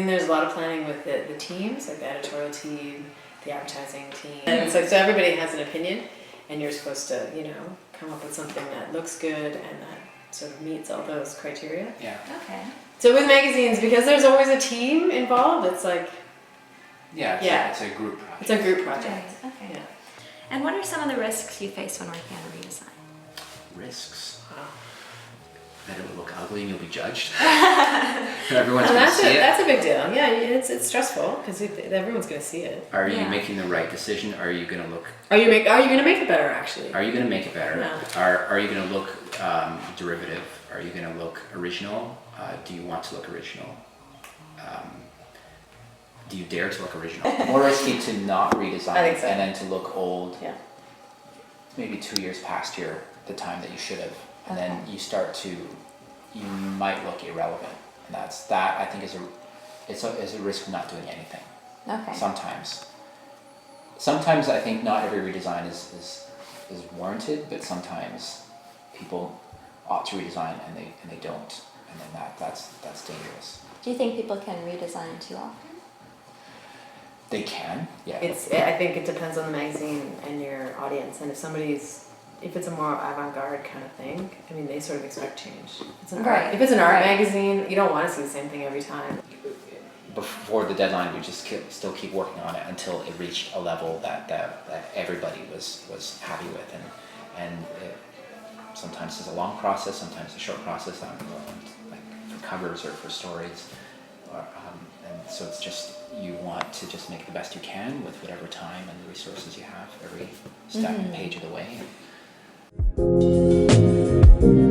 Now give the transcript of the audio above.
there's a lot of planning with the teams, like the editorial team, the advertising team. And it's like, so everybody has an opinion, and you're supposed to, you know, come up with something that looks good and that sort of meets all those criteria. Yeah. Okay. So with magazines, because there's always a team involved, it's like... Yeah, it's a group project. It's a group project. Right, okay. Yeah. And what are some of the risks you face when working on a redesign? Risks. Wow. That it will look ugly and you'll be judged. Everyone's going to see it. That's a big deal. Yeah, it's stressful because everyone's going to see it. Are you making the right decision? Are you going to look... Are you going to make it better, actually? Are you going to make it better? Yeah. Are you going to look derivative? Are you going to look original? Do you want to look original? Do you dare to look original? More risky to not redesign I think so. and then to look old. Yeah. Maybe 2 years past the time that you should have, and then you might look irrelevant, and that I think is a risk of not doing anything. Okay. Sometimes I think not every redesign is warranted, but sometimes people ought to redesign and they don't, and then that's dangerous. Do you think people can redesign too often? They can, yeah. I think it depends on the magazine and your audience, and if it's a more avant-garde kind of thing, I mean, they sort of expect change. If it's an art magazine, you don't want to see the same thing every time. Before the deadline, we just still keep working on it until it reached a level that everybody was happy with, and it, sometimes it's a long process, sometimes a short process, like for covers or for stories, and so it's just, you want to just make the best you can with whatever time and the resources you have every step and page of the way.